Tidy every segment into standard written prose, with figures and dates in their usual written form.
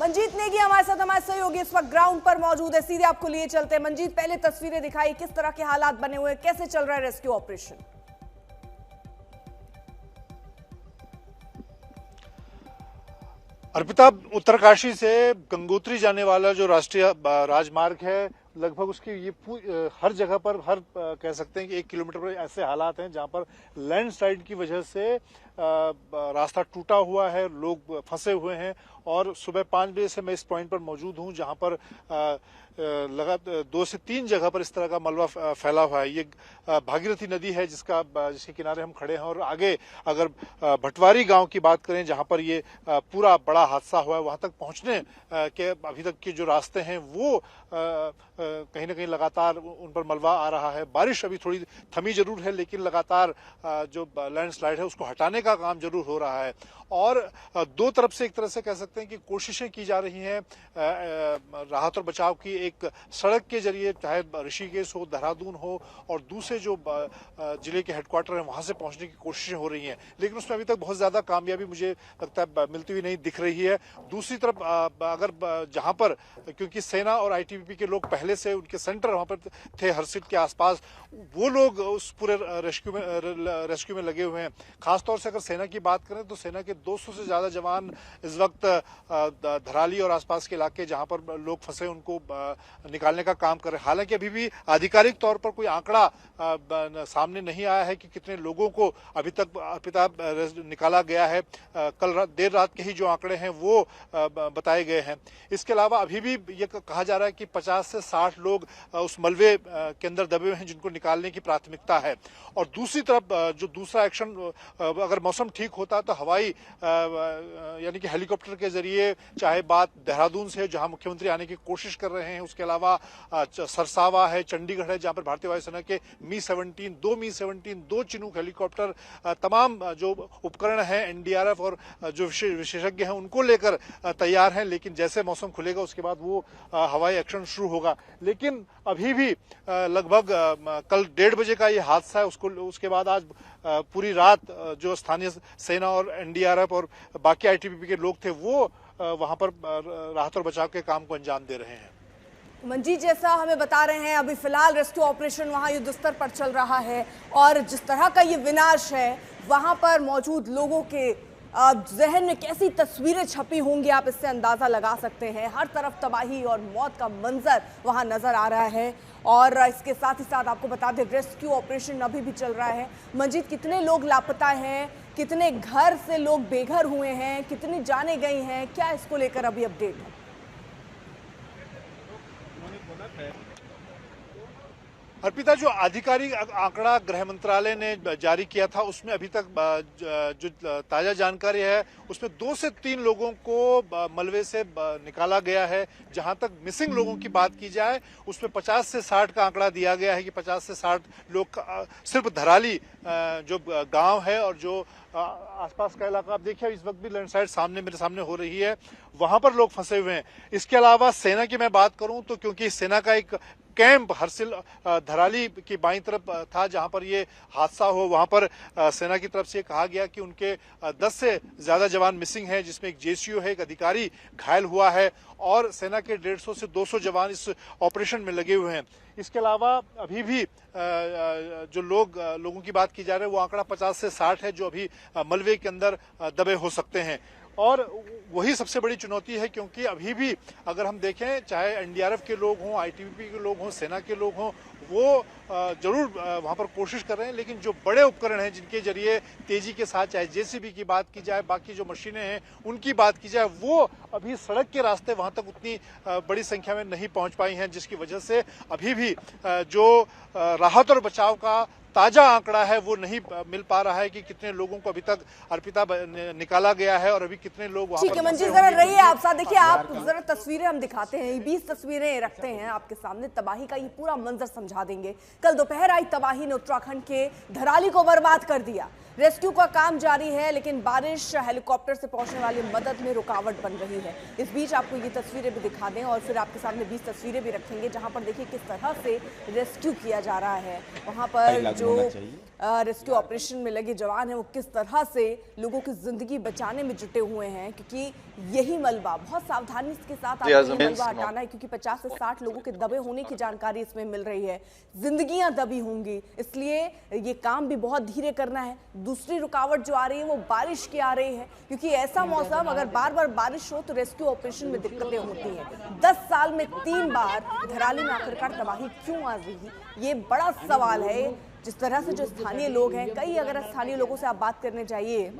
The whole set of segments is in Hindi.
मंजीत नेगी हमारे साथ, हमारे सहयोगी इस वक्त ग्राउंड पर मौजूद है, सीधे आपको लिए चलते हैं। मंजीत, पहले तस्वीरें दिखाई, किस तरह के हालात बने हुए हैं, कैसे चल रहा है रेस्क्यू ऑपरेशन? अर्पिता, उत्तरकाशी से गंगोत्री जाने वाला जो राष्ट्रीय राजमार्ग है, लगभग उसकी ये हर जगह पर कह सकते हैं कि 1 किलोमीटर पर ऐसे हालात हैं जहां पर लैंडस्लाइड की वजह से रास्ता टूटा हुआ है, लोग फंसे हुए हैं। और सुबह 5 बजे से मैं इस पॉइंट पर मौजूद हूं जहां पर लगातार 2 से 3 जगह पर इस तरह का मलबा फैला हुआ है। ये भागीरथी नदी है जिसके किनारे हम खड़े हैं। और आगे अगर भटवारी गांव की बात करें जहां पर ये पूरा बड़ा हादसा हुआ है, वहां तक पहुंचने के अभी तक के जो रास्ते हैं वो कहीं ना कहीं लगातार उन पर मलबा आ रहा है। बारिश अभी थोड़ी थमी जरूर है, लेकिन लगातार जो लैंडस्लाइड है उसको हटाने का काम जरूर हो रहा है। और 2 तरफ से एक तरह से कह सकते हैं कि कोशिशें की जा रही हैं राहत और बचाव की। एक सड़क के जरिए, चाहे ऋषिकेश हो, देहरादून हो, और दूसरे जो जिले के हेडक्वार्टर हैं वहां से पहुंचने की कोशिशें हो रही हैं, लेकिन उसमें अभी तक बहुत ज्यादा कामयाबी मुझे लगता है मिलती हुई नहीं दिख रही है। दूसरी तरफ अगर जहां पर, क्योंकि सेना और आईटीबीपी के लोग पहले से उनके सेंटर वहां पर थे हरसिल के आसपास, वो लोग उस पूरे रेस्क्यू में लगे हुए हैं। खासतौर से अगर सेना की बात करें तो सेना के 200 से ज्यादा जवान इस वक्त धराली और आसपास के इलाके जहां पर लोग फंसे उनको निकालने का काम कर रहे हैं। हालांकि अभी भी आधिकारिक तौर पर कोई आंकड़ा सामने नहीं आया है कि कितने लोगों को अभी तक निकाला गया है। कल देर रात के ही जो आंकड़े हैं वो बताए गए हैं। इसके अलावा अभी भी ये कहा जा रहा है कि 50 से 60 लोग उस मलबे के अंदर दबे हुए हैं जिनको निकालने की प्राथमिकता है। और दूसरी तरफ जो दूसरा एक्शन, अगर मौसम ठीक होता है तो हवाई यानी कि हेलीकॉप्टर के जरिए, चाहे बात देहरादून से जहां मुख्यमंत्री आने की कोशिश कर रहे हैं, उसके अलावा सरसावा है, चंडीगढ़ है जहां पर भारतीय वायुसेना के मी-17, 2 चिनूक हेलीकॉप्टर, तमाम जो उपकरण हैं एनडीआरएफ और जो विशेषज्ञ हैं उनको लेकर तैयार हैं। लेकिन जैसे मौसम खुलेगा उसके बाद वो हवाई एक्शन शुरू होगा। लेकिन अभी भी लगभग कल 1:30 बजे का ये हादसा है, उसके बाद आज पूरी रात जो स्थानीय सेना और एनडीआरएफ और बाकी आईटीबीपी के लोग थे वो वहां पर राहत और बचाव के काम को अंजाम दे रहे हैं। मंजीत, जैसा हमें बता रहे हैं, अभी फिलहाल रेस्क्यू ऑपरेशन वहां युद्ध स्तर पर चल रहा है और जिस तरह का ये विनाश है वहां पर मौजूद लोगों के जहन में कैसी तस्वीरें छपी होंगी, आप इससे अंदाजा लगा सकते हैं। हर तरफ तबाही और मौत का मंजर वहां नजर आ रहा है। और इसके साथ ही साथ आपको बता दें, रेस्क्यू ऑपरेशन अभी भी चल रहा है। मंजीत, कितने लोग लापता हैं, कितने घर से लोग बेघर हुए हैं, कितनी जाने गई हैं, क्या इसको लेकर अभी अपडेट है? अर्पिता, जो आधिकारिक आंकड़ा गृह मंत्रालय ने जारी किया था उसमें अभी तक जो ताजा जानकारी है उसमें 2 से 3 लोगों को मलबे से निकाला गया है। जहां तक मिसिंग लोगों की बात की जाए उसमें 50 से 60 का आंकड़ा दिया गया है कि 50 से 60 लोग सिर्फ धराली जो गांव है और जो आसपास का इलाका, आप देखिए इस वक्त भी लैंडस्लाइड मेरे सामने हो रही है, वहां पर लोग फंसे हुए हैं। इसके अलावा सेना की मैं बात करूं तो क्योंकि सेना का एक कैंप हरसिल धराली की बाईं तरफ था जहां पर ये हादसा हो, वहां पर सेना की तरफ से कहा गया कि उनके 10 से ज्यादा जवान मिसिंग हैं, जिसमें एक जेसीओ है, एक अधिकारी घायल हुआ है और सेना के 150 से 200 जवान इस ऑपरेशन में लगे हुए हैं। इसके अलावा अभी भी जो लोगों की बात की जा रही है वो आंकड़ा 50 से 60 है जो अभी मलबे के अंदर दबे हो सकते हैं। और वही सबसे बड़ी चुनौती है क्योंकि अभी भी अगर हम देखें, चाहे एनडीआरएफ के लोग हों, आईटीबीपी के लोग हों, सेना के लोग हों, वो जरूर वहां पर कोशिश कर रहे हैं, लेकिन जो बड़े उपकरण हैं जिनके जरिए तेजी के साथ, चाहे जेसीबी की बात की जाए, बाकी जो मशीनें हैं उनकी बात की जाए, वो अभी सड़क के रास्ते वहां तक उतनी बड़ी संख्या में नहीं पहुंच पाई हैं, जिसकी वजह से अभी भी जो राहत और बचाव का ताजा आंकड़ा है वो नहीं मिल पा रहा है कि कितने लोगों को अभी तक अर्पिता निकाला गया है और अभी कितने लोग वहां पर। मंजीत, जरा रहिए आप साथ, देखिए आप जरा तस्वीरें हम दिखाते हैं, 20 तस्वीरें रखते हैं आपके सामने, तबाही का ये पूरा मंजर समझा देंगे। कल दोपहर आई तबाही ने उत्तराखंड के धराली को बर्बाद कर दिया। रेस्क्यू का काम जारी है लेकिन बारिश हेलीकॉप्टर से पहुंचने वाली मदद में रुकावट बन रही है। इस बीच आपको ये तस्वीरें भी दिखा दें और फिर आपके सामने 20 तस्वीरें भी रखेंगे जहां पर देखिए किस तरह से रेस्क्यू किया जा रहा है। वहां पर जो रेस्क्यू ऑपरेशन में लगे जवान हैं वो किस तरह से लोगों की जिंदगी बचाने में जुटे हुए हैं, क्योंकि यही मलबा बहुत सावधानी के साथ आपको ये मलबा हटाना है, क्योंकि 50 से 60 लोगों के दबे होने की जानकारी इसमें मिल रही है। जिंदगियां दबी होंगी, इसलिए ये काम भी बहुत धीरे करना है। दूसरी रुकावट जो आ रही है वो बारिश की आ रही है, क्योंकि ऐसा मौसम अगर बार बार बारिश हो तो रेस्क्यू ऑपरेशन में दिक्कतें होती हैं। 10 साल में 3 बार धराली में आखिरकार तबाही क्यों आ रही है, ये बड़ा सवाल है। जिस तरह से जो स्थानीय लोग हैं, कई अगर स्थानीय लोगों से आप बात करने जाइए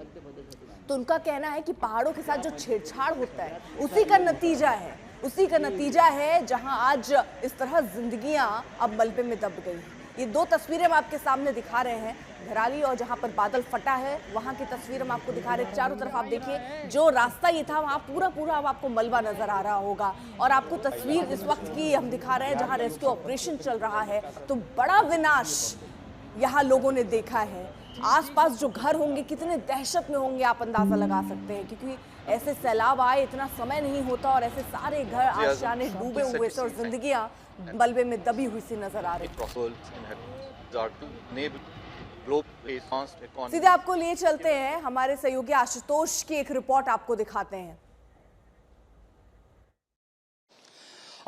तो उनका कहना है कि पहाड़ों के साथ जो छेड़छाड़ होता है उसी का नतीजा है जहां आज इस तरह जिंदगियां अब मलबे में दब गई हैं। ये 2 तस्वीरें हम आपके सामने दिखा रहे हैं, धराली और जहां पर बादल फटा है वहां की तस्वीर हम आपको दिखा रहे हैं। चारों तरफ आप देखिए, जो रास्ता ये था वहां पूरा अब आपको मलबा नजर आ रहा होगा। और आपको तस्वीर इस वक्त की हम दिखा रहे हैं जहां रेस्क्यू ऑपरेशन चल रहा है, तो बड़ा विनाश यहाँ लोगों ने देखा है। आसपास जो घर होंगे कितने दहशत में होंगे आप अंदाजा लगा सकते हैं, क्योंकि ऐसे सैलाब आए इतना समय नहीं होता और ऐसे सारे घर आशियाने डूबे हुए थे और जिंदगियां मलबे में दबी हुई सी नजर आ रही। सीधे आपको लिए चलते हैं, हमारे सहयोगी आशुतोष की एक रिपोर्ट आपको दिखाते हैं।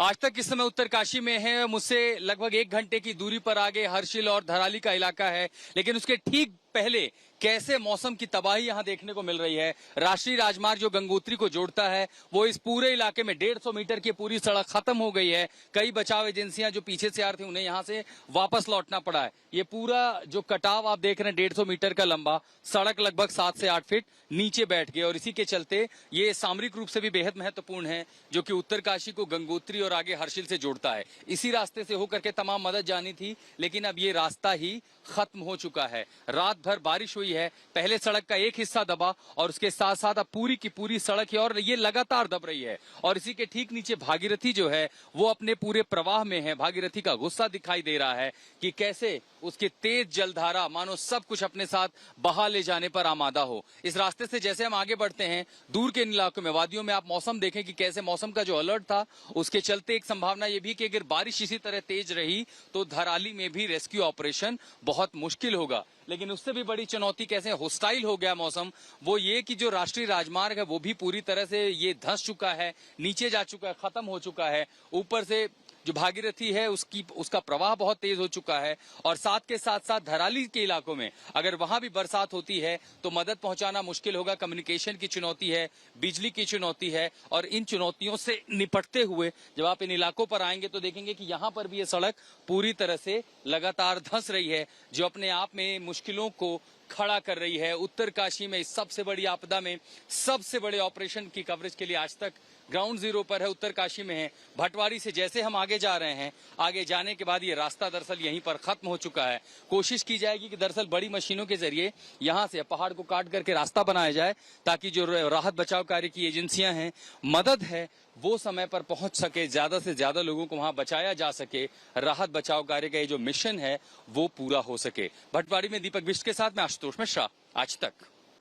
आज तक इस समय उत्तरकाशी में है, मुझसे लगभग 1 घंटे की दूरी पर आगे हर्षिल और धराली का इलाका है, लेकिन उसके ठीक पहले कैसे मौसम की तबाही यहां देखने को मिल रही है। राष्ट्रीय राजमार्ग जो गंगोत्री को जोड़ता है वो इस पूरे इलाके में 150 मीटर की पूरी सड़क खत्म हो गई है। कई बचाव एजेंसियां जो पीछे से आ रही थी उन्हें यहां से वापस लौटना पड़ा है। ये पूरा जो कटाव आप देख रहे हैं 150 मीटर का लंबा, सड़क लगभग 7 से 8 फीट नीचे बैठ गई और इसी के चलते ये सामरिक रूप से भी बेहद महत्वपूर्ण है, जो कि उत्तरकाशी को गंगोत्री और आगे हर्षिल से जोड़ता है। इसी रास्ते से होकर के तमाम मदद जानी थी, लेकिन अब ये रास्ता ही खत्म हो चुका है। रात भर बारिश हुई है, पहले सड़क का एक हिस्सा दबा और उसके साथ साथ अब पूरी की पूरी सड़क है और ये लगातार दब रही है। और इसी के ठीक नीचे भागीरथी जो है वो अपने पूरे प्रवाह में है। भागीरथी का गुस्सा दिखाई दे रहा है कि कैसे उसकी तेज जलधारा मानो सब कुछ अपने साथ बहा ले जाने पर आमादा हो। इस रास्ते से जैसे हम आगे बढ़ते हैं दूर के इलाकों में, वादियों में, आप मौसम देखें कि कैसे मौसम का जो अलर्ट था उसके चलते एक संभावना ये भी कि अगर बारिश इसी तरह तेज रही तो धराली में भी रेस्क्यू ऑपरेशन बहुत मुश्किल होगा। लेकिन उससे भी बड़ी चुनौती कैसे हॉस्टाइल हो गया मौसम, वो ये कि जो राष्ट्रीय राजमार्ग है वो भी पूरी तरह से ये धंस चुका है, नीचे जा चुका है, खत्म हो चुका है। ऊपर से जो भागीरथी है उसका प्रवाह बहुत तेज हो चुका है और साथ के साथ साथ धराली के इलाकों में अगर वहां भी बरसात होती है तो मदद पहुंचाना मुश्किल होगा। कम्युनिकेशन की चुनौती है, बिजली की चुनौती है और इन चुनौतियों से निपटते हुए जब आप इन इलाकों पर आएंगे तो देखेंगे कि यहाँ पर भी ये सड़क पूरी तरह से लगातार धंस रही है, जो अपने आप में मुश्किलों को खड़ा कर रही है। उत्तरकाशी में इस सबसे बड़ी आपदा में सबसे बड़े ऑपरेशन की कवरेज के लिए आज तक ग्राउंड जीरो पर है, उत्तरकाशी में है। भटवाड़ी से जैसे हम आगे जा रहे हैं, आगे जाने के बाद ये रास्ता दरअसल यहीं पर खत्म हो चुका है। कोशिश की जाएगी कि दरअसल बड़ी मशीनों के जरिए यहां से पहाड़ को काट करके रास्ता बनाया जाए ताकि जो राहत बचाव कार्य की एजेंसियां हैं, मदद है, वो समय पर पहुंच सके, ज्यादा से ज्यादा लोगों को वहां बचाया जा सके, राहत बचाव कार्य का ये जो मिशन है वो पूरा हो सके। भटवाड़ी में दीपक बिष्ट के साथ मैं आशुतोष मिश्रा, आज तक।